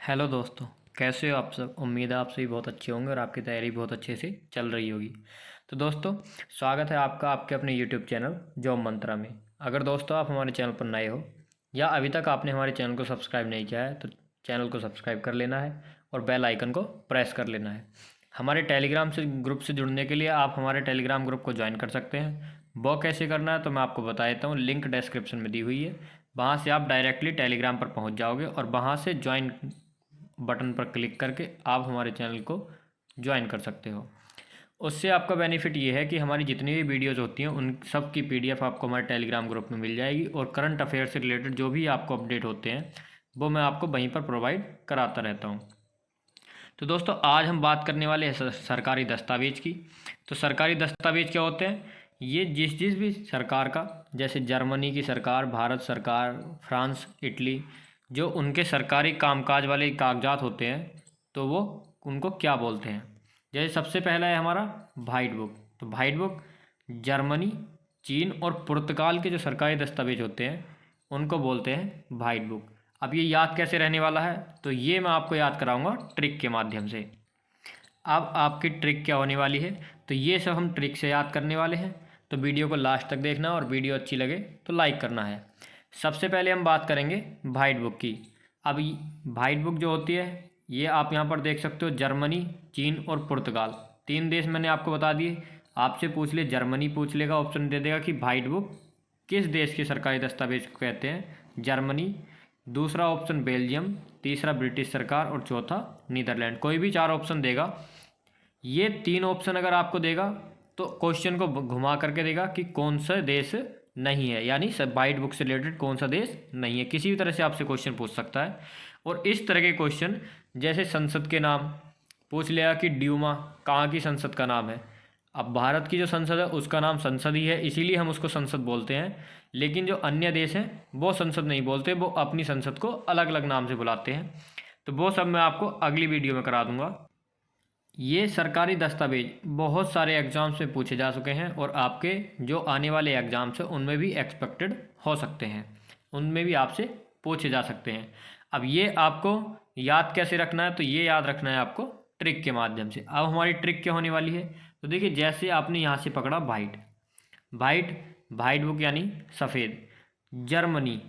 Hello दोस्तों। कैसे हो आप सब? उम्मीद है आप सभी बहुत अच्छे होंगे और आपकी तैयारी बहुत अच्छे से चल रही होगी। तो दोस्तों, स्वागत है आपका आपके अपने यूट्यूब चैनल जॉब मंत्रा में। अगर दोस्तों आप हमारे चैनल पर नए हो या अभी तक आपने हमारे चैनल को सब्सक्राइब नहीं किया है तो चैनल को सब्सक्राइब कर लेना है और बेल आइकन को प्रेस कर लेना है। हमारे टेलीग्राम से ग्रुप से जुड़ने के लिए आप हमारे टेलीग्राम ग्रुप को ज्वाइन कर सकते हैं। वो कैसे करना है तो मैं आपको बता देता हूँ, लिंक डिस्क्रिप्शन में दी हुई है। वहाँ से आप डायरेक्टली टेलीग्राम पर पहुँच जाओगे और वहाँ से ज्वाइन बटन पर क्लिक करके आप हमारे चैनल को ज्वाइन कर सकते हो। उससे आपका बेनिफिट ये है कि हमारी जितनी भी वीडियोज़ होती हैं उन सब की पीडीएफ आपको हमारे टेलीग्राम ग्रुप में मिल जाएगी और करंट अफेयर से रिलेटेड जो भी आपको अपडेट होते हैं वो मैं आपको वहीं पर प्रोवाइड कराता रहता हूँ। तो दोस्तों, आज हम बात करने वाले हैं सरकारी दस्तावेज की। तो सरकारी दस्तावेज क्या होते हैं? ये जिस जिस भी सरकार का, जैसे जर्मनी की सरकार, भारत सरकार, फ्रांस, इटली, जो उनके सरकारी कामकाज वाले कागजात होते हैं तो वो उनको क्या बोलते हैं। जैसे सबसे पहला है हमारा वाइट बुक। तो वाइट बुक जर्मनी, चीन और पुर्तगाल के जो सरकारी दस्तावेज होते हैं उनको बोलते हैं वाइट बुक। अब ये याद कैसे रहने वाला है तो ये मैं आपको याद कराऊंगा ट्रिक के माध्यम से। अब आपकी ट्रिक क्या होने वाली है तो ये सब हम ट्रिक से याद करने वाले हैं। तो वीडियो को लास्ट तक देखना और वीडियो अच्छी लगे तो लाइक करना है। सबसे पहले हम बात करेंगे वाइट बुक की। अब वाइट बुक जो होती है ये आप यहाँ पर देख सकते हो, जर्मनी, चीन और पुर्तगाल, तीन देश मैंने आपको बता दिए। आपसे पूछ ले, जर्मनी पूछ लेगा, ऑप्शन दे देगा कि वाइट बुक किस देश के सरकारी दस्तावेज को कहते हैं, जर्मनी। दूसरा ऑप्शन बेल्जियम, तीसरा ब्रिटिश सरकार और चौथा नीदरलैंड। कोई भी चार ऑप्शन देगा। ये तीन ऑप्शन अगर आपको देगा तो क्वेश्चन को घुमा करके देगा कि कौन सा देश नहीं है, यानी सब वाइट बुक से रिलेटेड कौन सा देश नहीं है। किसी भी तरह से आपसे क्वेश्चन पूछ सकता है। और इस तरह के क्वेश्चन जैसे संसद के नाम पूछ लिया कि ड्यूमा कहाँ की संसद का नाम है। अब भारत की जो संसद है उसका नाम संसद ही है, इसीलिए हम उसको संसद बोलते हैं। लेकिन जो अन्य देश हैं वो संसद नहीं बोलते, वो अपनी संसद को अलग अलग नाम से बुलाते हैं। तो वो सब मैं आपको अगली वीडियो में करा दूंगा। ये सरकारी दस्तावेज बहुत सारे एग्ज़ाम्स में पूछे जा चुके हैं और आपके जो आने वाले एग्ज़ाम्स हैं उनमें भी एक्सपेक्टेड हो सकते हैं, उनमें भी आपसे पूछे जा सकते हैं। अब ये आपको याद कैसे रखना है तो ये याद रखना है आपको ट्रिक के माध्यम से। अब हमारी ट्रिक क्या होने वाली है तो देखिए, जैसे आपने यहाँ से पकड़ा वाइट, वाइट वाइट बुक यानी सफ़ेद। जर्मनी,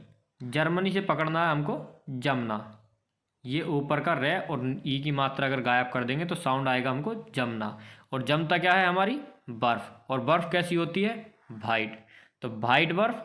जर्मनी से पकड़ना है हमको जमना। ये ऊपर का रे और ई की मात्रा अगर गायब कर देंगे तो साउंड आएगा हमको जमना। और जमता क्या है हमारी? बर्फ़। और बर्फ़ कैसी होती है? वाइट। तो वाइट बर्फ़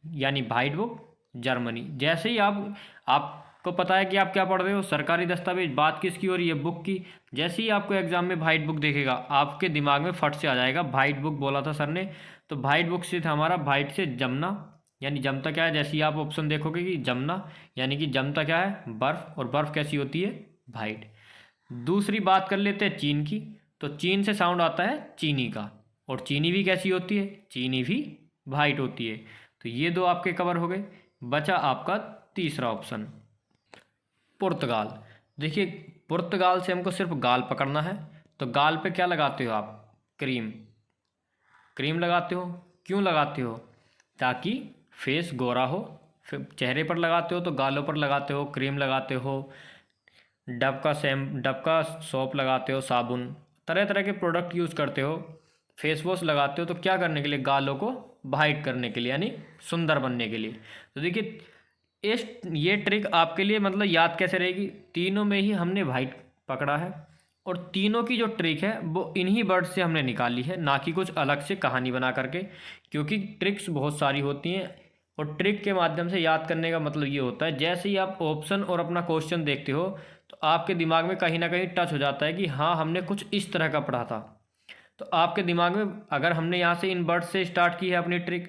यानी वाइट बुक जर्मनी। जैसे ही आपको पता है कि आप क्या पढ़ रहे हो, सरकारी दस्तावेज, बात किसकी हो रही है? बुक की। जैसे ही आपको एग्जाम में वाइट बुक देखेगा आपके दिमाग में फट से आ जाएगा वाइट बुक बोला था सर ने। तो वाइट बुक से था हमारा वाइट से जमना, यानी जमता क्या है? जैसे ही आप ऑप्शन देखोगे कि जमना, यानी कि जमता क्या है? बर्फ़। और बर्फ़ कैसी होती है? वाइट। दूसरी बात कर लेते हैं चीन की। तो चीन से साउंड आता है चीनी का, और चीनी भी कैसी होती है? चीनी भी वाइट होती है। तो ये दो आपके कवर हो गए। बचा आपका तीसरा ऑप्शन पुर्तगाल। देखिए, पुर्तगाल से हमको सिर्फ गाल पकड़ना है। तो गाल पे क्या लगाते हो आप? क्रीम। क्रीम लगाते हो। क्यों लगाते हो? ताकि फेस गोरा हो। फिर चेहरे पर लगाते हो तो गालों पर लगाते हो, क्रीम लगाते हो, डब का सोप लगाते हो, साबुन, तरह तरह के प्रोडक्ट यूज़ करते हो, फेस वॉश लगाते हो। तो क्या करने के लिए? गालों को वाइट करने के लिए, यानी सुंदर बनने के लिए। तो देखिए, ये ट्रिक आपके लिए मतलब याद कैसे रहेगी? तीनों में ही हमने वाइट पकड़ा है और तीनों की जो ट्रिक है वो इन्हीं वर्ड से हमने निकाली है, ना कि कुछ अलग से कहानी बना करके। क्योंकि ट्रिक्स बहुत सारी होती हैं और ट्रिक के माध्यम से याद करने का मतलब ये होता है, जैसे ही आप ऑप्शन और अपना क्वेश्चन देखते हो तो आपके दिमाग में कहीं ना कहीं टच हो जाता है कि हाँ, हमने कुछ इस तरह का पढ़ा था। तो आपके दिमाग में अगर हमने यहाँ से इन वर्ड से स्टार्ट की है अपनी ट्रिक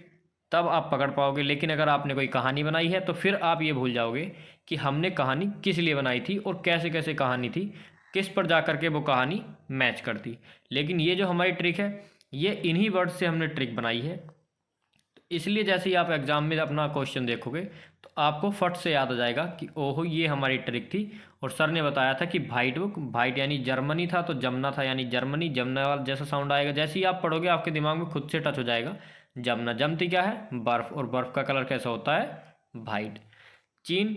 तब आप पकड़ पाओगे। लेकिन अगर आपने कोई कहानी बनाई है तो फिर आप ये भूल जाओगे कि हमने कहानी किस लिए बनाई थी और कैसे कैसे कहानी थी, किस पर जा कर के वो कहानी मैच करती। लेकिन ये जो हमारी ट्रिक है ये इन्हीं वर्ड से हमने ट्रिक बनाई है। तो इसलिए जैसे ही आप एग्ज़ाम में अपना क्वेश्चन देखोगे तो आपको फट से याद आ जाएगा कि ओहो, ये हमारी ट्रिक थी। और सर ने बताया था कि वाइट बुक, वाइट यानी जर्मनी था तो जमना था यानी जर्मनी, जमना वाला जैसा साउंड आएगा। जैसे ही आप पढ़ोगे आपके दिमाग में खुद से टच हो जाएगा जमना। जमती क्या है? बर्फ़। और बर्फ़ का कलर कैसा होता है? वाइट। चीन,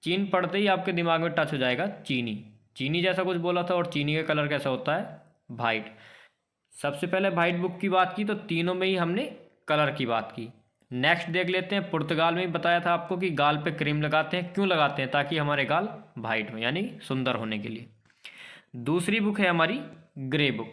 चीन पढ़ते ही आपके दिमाग में टच हो जाएगा चीनी। चीनी जैसा कुछ बोला था, और चीनी का कलर कैसा होता है? वाइट। सबसे पहले वाइट बुक की बात की, तो तीनों में ही हमने कलर की बात की। नेक्स्ट देख लेते हैं, पुर्तगाल में ही बताया था आपको कि गाल पे क्रीम लगाते हैं, क्यों लगाते हैं? ताकि हमारे गाल वाइट हो, यानी सुंदर होने के लिए। दूसरी बुक है हमारी ग्रे बुक।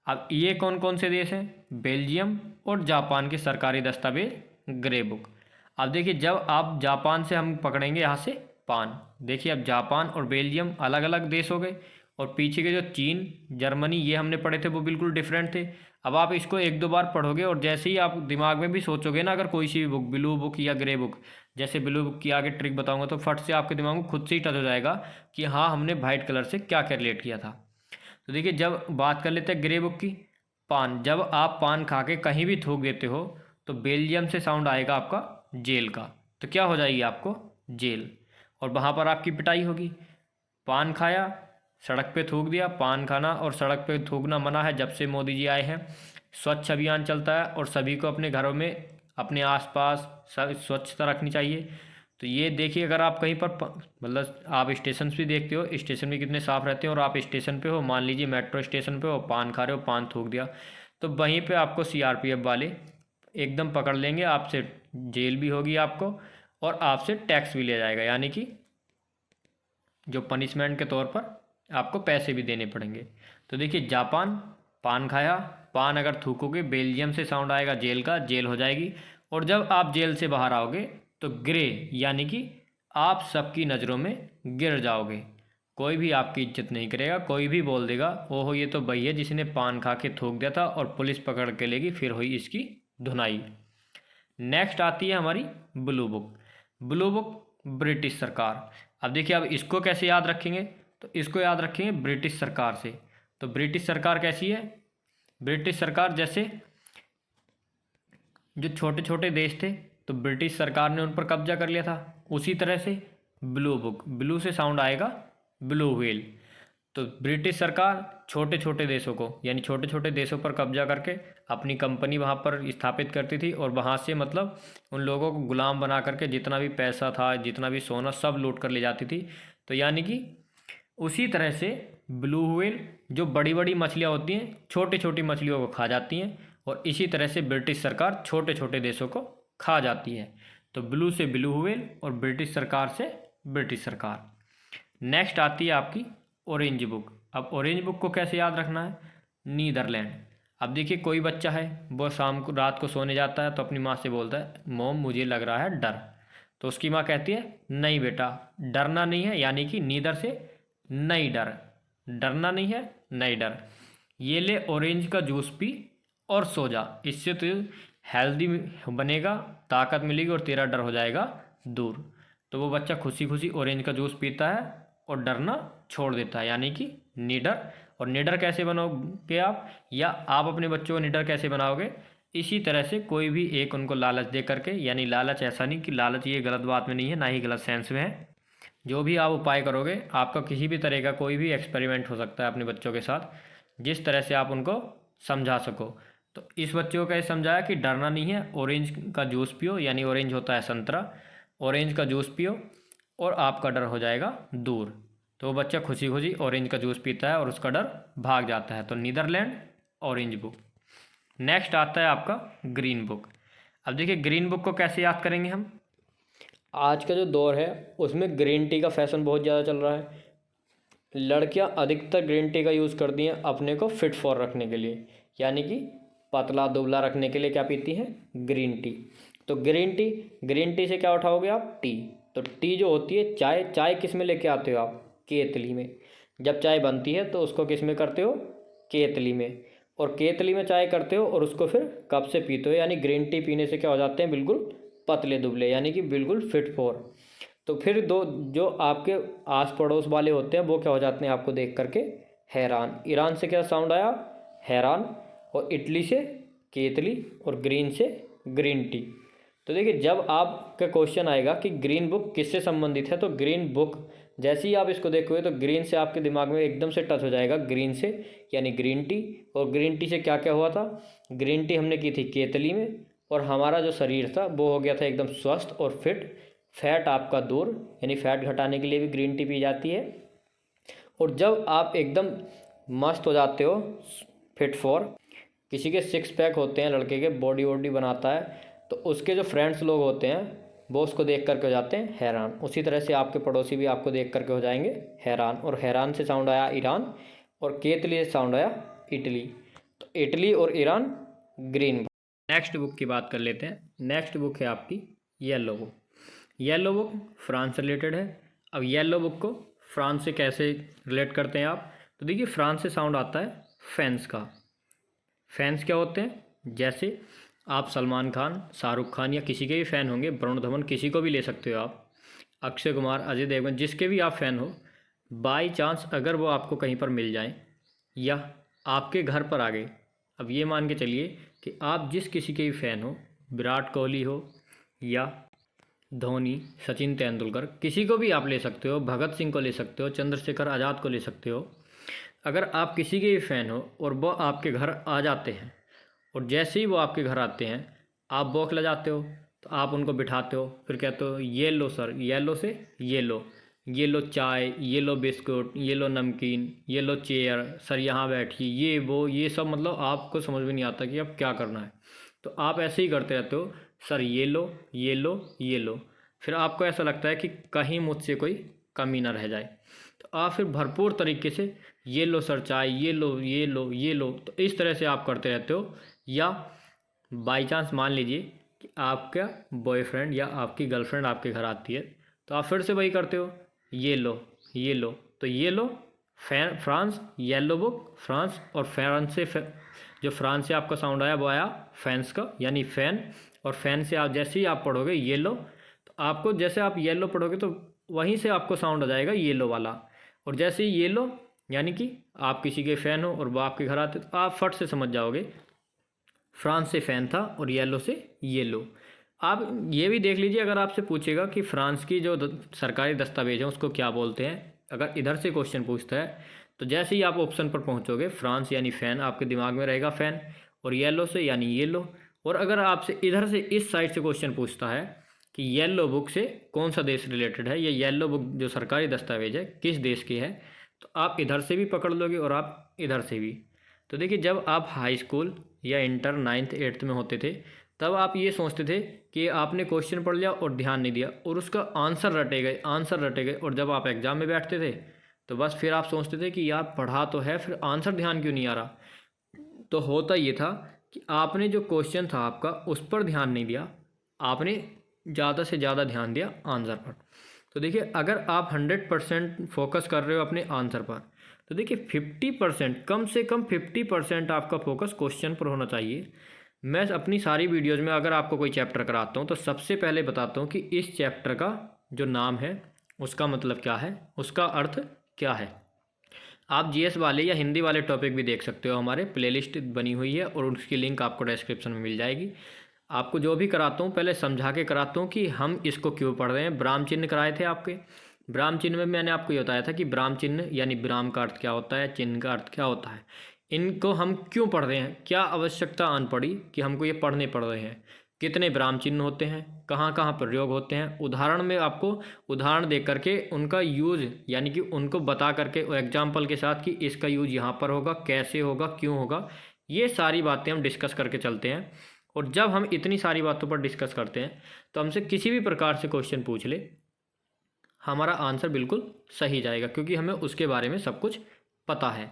अब ये कौन कौन से देश हैं? बेल्जियम और जापान के सरकारी दस्तावेज ग्रे बुक। अब देखिए, जब आप जापान से हम पकड़ेंगे यहाँ से पान, देखिए अब जापान और बेल्जियम अलग अलग देश हो गए, और पीछे के जो चीन, जर्मनी, ये हमने पढ़े थे वो बिल्कुल डिफरेंट थे। अब आप इसको एक दो बार पढ़ोगे, और जैसे ही आप दिमाग में भी सोचोगे ना, अगर कोई सी भी बुक, ब्लू बुक या ग्रे बुक, जैसे ब्लू बुक की आगे ट्रिक बताऊंगा, तो फट से आपके दिमाग में खुद से ही टच हो जाएगा कि हाँ, हमने वाइट कलर से क्या क्या रिलेट किया था। तो देखिए, जब बात कर लेते हैं ग्रे बुक की, पान, जब आप पान खा के कहीं भी थूक देते हो, तो बेल्जियम से साउंड आएगा आपका जेल का। तो क्या हो जाएगी आपको? जेल। और वहाँ पर आपकी पिटाई होगी। पान खाया, सड़क पे थूक दिया। पान खाना और सड़क पे थूकना मना है जब से मोदी जी आए हैं। स्वच्छ अभियान चलता है, और सभी को अपने घरों में, अपने आसपास सब स्वच्छता रखनी चाहिए। तो ये देखिए, अगर आप कहीं पर मतलब आप स्टेशन भी देखते हो, स्टेशन भी कितने साफ़ रहते हैं, और आप स्टेशन पे हो, मान लीजिए मेट्रो स्टेशन पे हो, पान खा रहे हो, पान थूक दिया, तो वहीं पे आपको सीआरपीएफ वाले एकदम पकड़ लेंगे, आपसे जेल भी होगी आपको, और आपसे टैक्स भी लिया जाएगा, यानी कि जो पनिशमेंट के तौर पर आपको पैसे भी देने पड़ेंगे। तो देखिए, जापान, पान खाया, पान अगर थूकोगे, बेल्जियम से साउंड आएगा जेल का, जेल हो जाएगी। और जब आप जेल से बाहर आओगे, तो ग्रे, यानी कि आप सबकी नज़रों में गिर जाओगे। कोई भी आपकी इज्जत नहीं करेगा, कोई भी बोल देगा ओहो ये तो वही है जिसने पान खा के थूक दिया था, और पुलिस पकड़ के लेगी, फिर हुई इसकी धुनाई। नेक्स्ट आती है हमारी blue book. Blue book British सरकार। अब देखिए, अब इसको कैसे याद रखेंगे? तो इसको याद रखेंगे ब्रिटिश सरकार से। तो ब्रिटिश सरकार कैसी है? ब्रिटिश सरकार जैसे जो छोटे छोटे देश थे, तो ब्रिटिश सरकार ने उन पर कब्जा कर लिया था, उसी तरह से ब्लू बुक, ब्लू से साउंड आएगा ब्लू व्हेल। तो ब्रिटिश सरकार छोटे छोटे देशों को, यानी छोटे छोटे देशों पर कब्जा करके अपनी कंपनी वहाँ पर स्थापित करती थी, और वहाँ से मतलब उन लोगों को गुलाम बना करके जितना भी पैसा था, जितना भी सोना, सब लूट कर ले जाती थी। तो यानी कि उसी तरह से ब्लू व्हेल जो बड़ी बड़ी मछलियाँ होती हैं, छोटी छोटी मछलियों को खा जाती हैं, और इसी तरह से ब्रिटिश सरकार छोटे छोटे देशों को खा जाती है। तो ब्लू से ब्लू व्हेल, और ब्रिटिश सरकार से ब्रिटिश सरकार। नेक्स्ट आती है आपकी ऑरेंज बुक। अब ऑरेंज बुक को कैसे याद रखना है? नीदरलैंड। अब देखिए, कोई बच्चा है, वो शाम को, रात को सोने जाता है, तो अपनी माँ से बोलता है मॉम मुझे लग रहा है डर। तो उसकी माँ कहती है नहीं बेटा, डरना नहीं है, यानी कि नीदर से नहीं डर, डरना नहीं है, नहीं डर। ये ले ऑरेंज का जूस पी और सो जा, इससे तो हेल्दी बनेगा, ताकत मिलेगी, और तेरा डर हो जाएगा दूर। तो वो बच्चा खुशी खुशी ऑरेंज का जूस पीता है और डरना छोड़ देता है, यानी कि निडर। और निडर कैसे बनोगे आप, या आप अपने बच्चों को निडर कैसे बनाओगे? इसी तरह से कोई भी एक उनको लालच दे करके, यानी लालच ऐसा नहीं कि लालच ये गलत बात में नहीं है, ना ही गलत सेंस में है। जो भी आप उपाय करोगे, आपका किसी भी तरह का कोई भी एक्सपेरिमेंट हो सकता है अपने बच्चों के साथ, जिस तरह से आप उनको समझा सको। तो इस बच्चे को कैसे समझाया कि डरना नहीं है, ऑरेंज का जूस पियो, यानी ऑरेंज होता है संतरा, ऑरेंज का जूस पियो और आपका डर हो जाएगा दूर। तो वो बच्चा खुशी खुशी ऑरेंज का जूस पीता है और उसका डर भाग जाता है। तो नीदरलैंड, ऑरेंज बुक। नेक्स्ट आता है आपका ग्रीन बुक। अब देखिए, ग्रीन बुक को कैसे याद करेंगे हम? आज का जो दौर है उसमें ग्रीन टी का फैशन बहुत ज़्यादा चल रहा है। लड़कियां अधिकतर ग्रीन टी का यूज़ करती हैं अपने को फिट फॉर रखने के लिए, यानी कि पतला दुबला रखने के लिए क्या पीती हैं? Green tea. तो ग्रीन टी से क्या उठाओगे आप? टी। तो टी जो होती है, चाय, चाय किस में लेके आते हो आप? केतली में। जब चाय बनती है तो उसको किस में करते हो? केतली में। और केतली में चाय करते हो और उसको फिर कप से पीते हो, यानी ग्रीन टी पीने से क्या हो जाते हैं? बिल्कुल पतले दुबले, यानी कि बिल्कुल फिट फॉर। तो फिर दो जो आपके आस पड़ोस वाले होते हैं वो क्या हो जाते हैं आपको देख करके? हैरान। ईरान से क्या साउंड आया? हैरान। और इटली से केतली, और ग्रीन से ग्रीन टी। तो देखिए, जब आपका क्वेश्चन आएगा कि ग्रीन बुक किससे संबंधित है, तो ग्रीन बुक जैसे ही आप इसको देखोगे तो ग्रीन से आपके दिमाग में एकदम से टच हो जाएगा, ग्रीन से यानी ग्रीन टी। और ग्रीन टी से क्या क्या हुआ था? ग्रीन टी हमने की थी केतली में, और हमारा जो शरीर था वो हो गया था एकदम स्वस्थ और फिट फैट आपका दूर, यानी फैट घटाने के लिए भी ग्रीन टी पी जाती है। और जब आप एकदम मस्त हो जाते हो, फिट फॉर, किसी के 6 पैक होते हैं, लड़के के बॉडी वॉडी बनाता है, तो उसके जो फ्रेंड्स लोग होते हैं वो उसको देख करके हो जाते हैं हैरान। उसी तरह से आपके पड़ोसी भी आपको देख करके हो जाएंगे हैरान। और हैरान से साउंड आया ईरान, और केतली से साउंड आया इटली। तो इटली और ईरान ग्रीन। नेक्स्ट बुक की बात कर लेते हैं। नेक्स्ट बुक है आपकी yellow book. Yellow book France से रिलेटेड है। अब येलो बुक को फ्रांस से कैसे रिलेट करते हैं आप, तो देखिए फ्रांस से साउंड आता है फैंस का। फैंस क्या होते हैं, जैसे आप सलमान खान, शाहरुख खान या किसी के भी फ़ैन होंगे, वरुण धवन, किसी को भी ले सकते हो आप, अक्षय कुमार, अजय देवगन, जिसके भी आप फ़ैन हो, बाई चांस अगर वो आपको कहीं पर मिल जाएं या आपके घर पर आ गए, अब ये मान के चलिए कि आप जिस किसी के भी फ़ैन हो, विराट कोहली हो या धोनी, सचिन तेंदुलकर, किसी को भी आप ले सकते हो, भगत सिंह को ले सकते हो, चंद्रशेखर आज़ाद को ले सकते हो। अगर आप किसी के भी फ़ैन हो और वो आपके घर आ जाते हैं, और जैसे ही वो आपके घर आते हैं आप बौखला जाते हो, तो आप उनको बिठाते हो, फिर कहते हो ये लो सर, येलो से ये लो चाय, ये लो बिस्कुट, ये लो नमकीन, ये लो चेयर, सर यहाँ बैठिए, ये वो, ये सब, मतलब आपको समझ में नहीं आता कि अब क्या करना है। तो आप ऐसे ही करते रहते हो, सर ये लो, ये लो, ये लो। फिर आपको ऐसा लगता है कि कहीं मुझसे कोई कमी ना रह जाए, तो आप फिर भरपूर तरीके से ये लो सर चाय, ये लो, ये लो, ये लो। तो इस तरह से आप करते रहते हो। या बाई चांस मान लीजिए कि आपका बॉयफ्रेंड या आपकी गर्लफ्रेंड आपके घर आती है, तो आप फिर से वही करते हो, ये लो, ये लो। तो ये लो फ्रांस, येलो बुक फ्रांस, और फ्रांस से जो फ्रांस से आपका साउंड आया वो आया फैंस का, यानी फ़ैन। और फैन से आप जैसे ही आप पढ़ोगे ये लो, तो आपको जैसे आप येलो पढ़ोगे तो वहीं से आपको साउंड आ जाएगा येलो वाला। और जैसे ही ये लो, यानी कि आप किसी के फ़ैन हो और वो आपके घर आते, तो आप फट से समझ जाओगे फ्रांस से फ़ैन था और येलो से येलो। आप ये भी देख लीजिए, अगर आपसे पूछेगा कि फ्रांस की जो सरकारी दस्तावेज हैं उसको क्या बोलते हैं, अगर इधर से क्वेश्चन पूछता है, तो जैसे ही आप ऑप्शन पर पहुंचोगे, फ्रांस यानी फ़ैन आपके दिमाग में रहेगा फ़ैन, और येलो से यानी येलो। और अगर आपसे इधर से इस साइड से क्वेश्चन पूछता है कि येलो बुक से कौन सा देश रिलेटेड है, या येलो बुक जो सरकारी दस्तावेज है किस देश की है, तो आप इधर से भी पकड़ लोगे और आप इधर से भी। तो देखिए, जब आप हाई स्कूल या इंटर 9th 8th में होते थे, तब आप ये सोचते थे कि आपने क्वेश्चन पढ़ लिया और ध्यान नहीं दिया, और उसका आंसर रटे गए, आंसर रटे गए। और जब आप एग्ज़ाम में बैठते थे तो बस फिर आप सोचते थे कि यार पढ़ा तो है, फिर आंसर ध्यान क्यों नहीं आ रहा। तो होता ये था कि आपने जो क्वेश्चन था आपका उस पर ध्यान नहीं दिया, आपने ज़्यादा से ज़्यादा ध्यान दिया आंसर पर। तो देखिए, अगर आप 100% फोकस कर रहे हो अपने आंसर पर, तो देखिए 50%, कम से कम 50% आपका फोकस क्वेश्चन पर होना चाहिए। मैं अपनी सारी वीडियोज़ में अगर आपको कोई चैप्टर कराता हूँ तो सबसे पहले बताता हूँ कि इस चैप्टर का जो नाम है उसका मतलब क्या है, उसका अर्थ क्या है। आप जीएस वाले या हिंदी वाले टॉपिक भी देख सकते हो, हमारे प्लेलिस्ट बनी हुई है और उसकी लिंक आपको डिस्क्रिप्शन में मिल जाएगी। आपको जो भी कराता हूँ पहले समझा के कराता हूँ कि हम इसको क्यों पढ़ रहे हैं। ब्राह्म चिन्ह कराए थे आपके, ब्राह्म चिन्ह में मैंने आपको ये बताया था कि ब्राह्म चिन्ह यानी ब्राह्म का अर्थ क्या होता है, चिन्ह का अर्थ क्या होता है, इनको हम क्यों पढ़ रहे हैं, क्या आवश्यकता आन पड़ी कि हमको ये पढ़ने पड़ रहे हैं, कितने ब्राह्म चिन्ह होते हैं, कहाँ कहाँ प्रयोग होते हैं। उदाहरण में आपको उदाहरण दे करके उनका यूज़, यानी कि उनको बता करके एग्जाम्पल के साथ कि इसका यूज़ यहाँ पर होगा, कैसे होगा, क्यों होगा, ये सारी बातें हम डिस्कस करके चलते हैं। और जब हम इतनी सारी बातों पर डिस्कस करते हैं तो हमसे किसी भी प्रकार से क्वेश्चन पूछ ले, हमारा आंसर बिल्कुल सही जाएगा, क्योंकि हमें उसके बारे में सब कुछ पता है।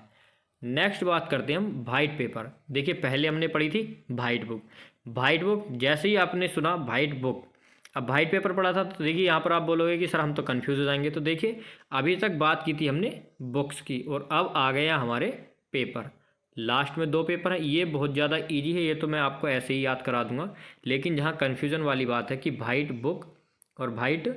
नेक्स्ट बात करते हैं हम वाइट पेपर। देखिए, पहले हमने पढ़ी थी वाइट बुक। वाइट बुक जैसे ही आपने सुना वाइट बुक, अब वाइट पेपर पढ़ा था, तो देखिए यहाँ पर आप बोलोगे कि सर हम तो कन्फ्यूज़ हो जाएंगे। तो देखिए, अभी तक बात की थी हमने बुक्स की, और अब आ गया हमारे पेपर। लास्ट में 2 पेपर हैं, ये बहुत ज़्यादा इजी है, ये तो मैं आपको ऐसे ही याद करा दूंगा। लेकिन जहाँ कन्फ्यूज़न वाली बात है कि वाइट बुक और वाइट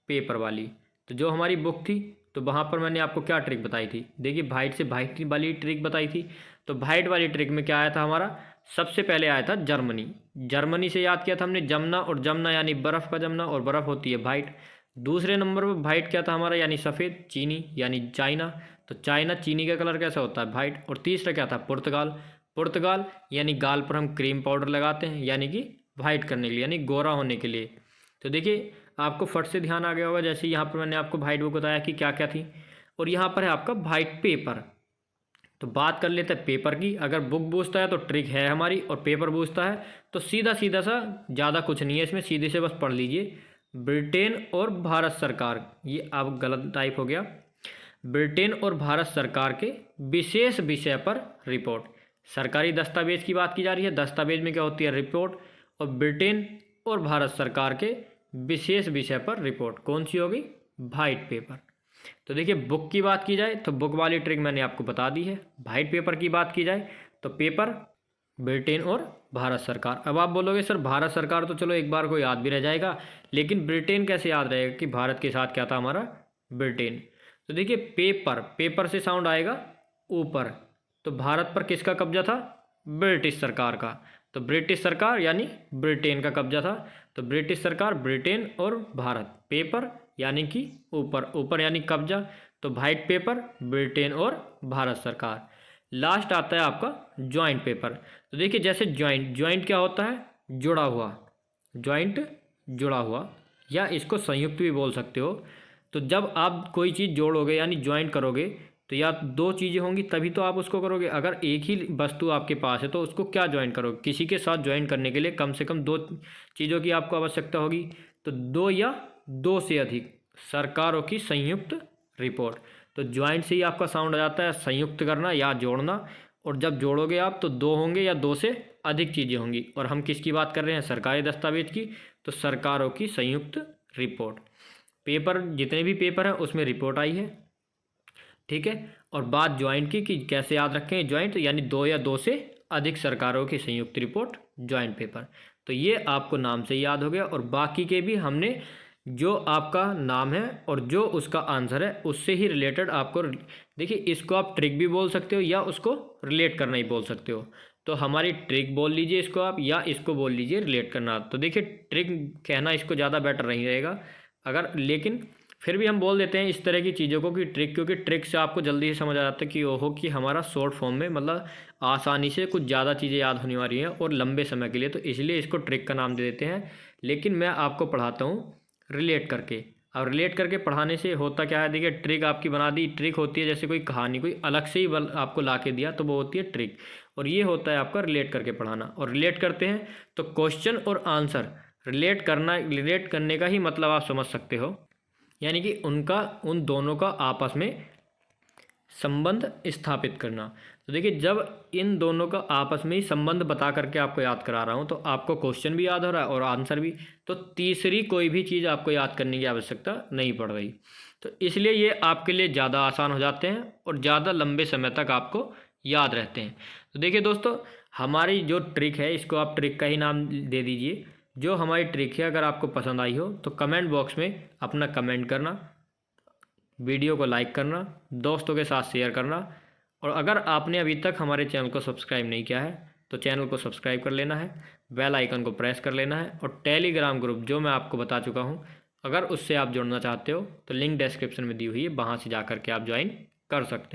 पेपर वाली, तो जो हमारी बुक थी तो वहाँ पर मैंने आपको क्या ट्रिक बताई थी, देखिए वाइट से वाइट वाली ट्रिक बताई थी। तो वाइट वाली ट्रिक में क्या आया था हमारा, सबसे पहले आया था जर्मनी। जर्मनी से याद किया था हमने जमुना, और जमुना यानी बर्फ़ का जमुना, और बर्फ़ होती है वाइट। दूसरे नंबर पर वाइट क्या था हमारा, यानी सफ़ेद, चीनी यानी चाइना, तो चाइना चीनी का कलर कैसा होता है, वाइट। और तीसरा क्या था, पुर्तगाल। पुर्तगाल यानी गाल पर हम क्रीम पाउडर लगाते हैं, यानी कि वाइट करने के लिए, यानी गोरा होने के लिए। तो देखिए, आपको फट से ध्यान आ गया होगा। जैसे यहाँ पर मैंने आपको वाइट बुक बताया कि क्या क्या थी, और यहाँ पर है आपका वाइट पेपर। तो बात कर लेते हैं पेपर की। अगर बुक पूछता है तो ट्रिक है हमारी, और पेपर पूछता है तो सीधा सीधा सा, ज़्यादा कुछ नहीं है इसमें, सीधे से बस पढ़ लीजिए। ब्रिटेन और भारत सरकार, ये अब गलत टाइप हो गया, ब्रिटेन और भारत सरकार के विशेष विषय पर रिपोर्ट। सरकारी दस्तावेज की बात की जा रही है, दस्तावेज में क्या होती है, रिपोर्ट, और ब्रिटेन और भारत सरकार के विशेष विषय पर रिपोर्ट कौन सी होगी, वाइट पेपर। तो देखिए बुक की बात की जाए तो बुक वाली ट्रिक मैंने आपको बता दी है। वाइट पेपर की बात की जाए तो पेपर ब्रिटेन और भारत सरकार। अब आप बोलोगे सर भारत सरकार तो चलो एक बार को याद भी रह जाएगा, लेकिन ब्रिटेन कैसे याद रहेगा कि भारत के साथ क्या था हमारा, ब्रिटेन। तो देखिए पेपर, पेपर से साउंड आएगा ऊपर, तो भारत पर किसका कब्जा था, ब्रिटिश सरकार का। तो ब्रिटिश सरकार यानी ब्रिटेन का कब्जा था। तो ब्रिटिश सरकार, ब्रिटेन और भारत, पेपर यानी कि ऊपर, ऊपर यानी कब्जा। तो वाइट पेपर ब्रिटेन और भारत सरकार। लास्ट आता है आपका ज्वाइंट पेपर। तो देखिए जैसे ज्वाइंट, ज्वाइंट क्या होता है, जुड़ा हुआ, ज्वाइंट जुड़ा हुआ, या इसको संयुक्त भी बोल सकते हो। तो जब आप कोई चीज़ जोड़ोगे यानी ज्वाइंट करोगे, तो या दो चीज़ें होंगी तभी तो आप उसको करोगे। अगर एक ही वस्तु आपके पास है तो उसको क्या ज्वाइन करोगे, किसी के साथ ज्वाइन करने के लिए कम से कम दो चीज़ों की आपको आवश्यकता होगी। तो दो या दो से अधिक सरकारों की संयुक्त रिपोर्ट। तो ज्वाइंट से ही आपका साउंड आ जाता है संयुक्त करना या जोड़ना, और जब जोड़ोगे आप तो दो होंगे या दो से अधिक चीज़ें होंगी। और हम किसकी बात कर रहे हैं, सरकारी दस्तावेज की, तो सरकारों की संयुक्त रिपोर्ट। पेपर, जितने भी पेपर हैं उसमें रिपोर्ट आई है, ठीक है। और बात ज्वाइंट की कि कैसे याद रखें, ज्वाइंट यानी दो या दो से अधिक सरकारों की संयुक्त रिपोर्ट, ज्वाइंट पेपर। तो ये आपको नाम से याद हो गया। और बाकी के भी हमने, जो आपका नाम है और जो उसका आंसर है उससे ही रिलेटेड आपको, देखिए इसको आप ट्रिक भी बोल सकते हो या उसको रिलेट करना ही बोल सकते हो। तो हमारी ट्रिक बोल लीजिए इसको आप, या इसको बोल लीजिए रिलेट करना। तो देखिए ट्रिक कहना इसको ज़्यादा बेटर नहीं रहेगा अगर, लेकिन फिर भी हम बोल देते हैं इस तरह की चीज़ों को कि ट्रिक, क्योंकि ट्रिक से आपको जल्दी से समझ आ जाता है कि ओहो कि हमारा शॉर्ट फॉर्म में, मतलब आसानी से कुछ ज़्यादा चीज़ें याद होने वाली हैं और लंबे समय के लिए, तो इसलिए इसको ट्रिक का नाम दे देते हैं। लेकिन मैं आपको पढ़ाता हूँ रिलेट करके। अब रिलेट करके पढ़ाने से होता क्या है, देखिए ट्रिक आपकी बना दी, ट्रिक होती है जैसे कोई कहानी कोई अलग से ही आपको ला के दिया तो वो होती है ट्रिक, और ये होता है आपका रिलेट करके पढ़ाना। और रिलेट करते हैं तो क्वेश्चन और आंसर रिलेट करना, रिलेट करने का ही मतलब आप समझ सकते हो, यानी कि उनका, उन दोनों का आपस में संबंध स्थापित करना। तो देखिए जब इन दोनों का आपस में ही संबंध बता करके आपको याद करा रहा हूँ तो आपको क्वेश्चन भी याद हो रहा है और आंसर भी, तो तीसरी कोई भी चीज़ आपको याद करने की आवश्यकता नहीं पड़ रही। तो इसलिए ये आपके लिए ज़्यादा आसान हो जाते हैं और ज़्यादा लंबे समय तक आपको याद रहते हैं। तो देखिए दोस्तों, हमारी जो ट्रिक है इसको आप ट्रिक का ही नाम दे दीजिए। जो हमारी ट्रिक है अगर आपको पसंद आई हो तो कमेंट बॉक्स में अपना कमेंट करना, वीडियो को लाइक करना, दोस्तों के साथ शेयर करना, और अगर आपने अभी तक हमारे चैनल को सब्सक्राइब नहीं किया है तो चैनल को सब्सक्राइब कर लेना है, बेल आइकन को प्रेस कर लेना है, और टेलीग्राम ग्रुप जो मैं आपको बता चुका हूं, अगर उससे आप जुड़ना चाहते हो तो लिंक डिस्क्रिप्शन में दी हुई है, वहाँ से जा कर के आप ज्वाइन कर सकते हैं।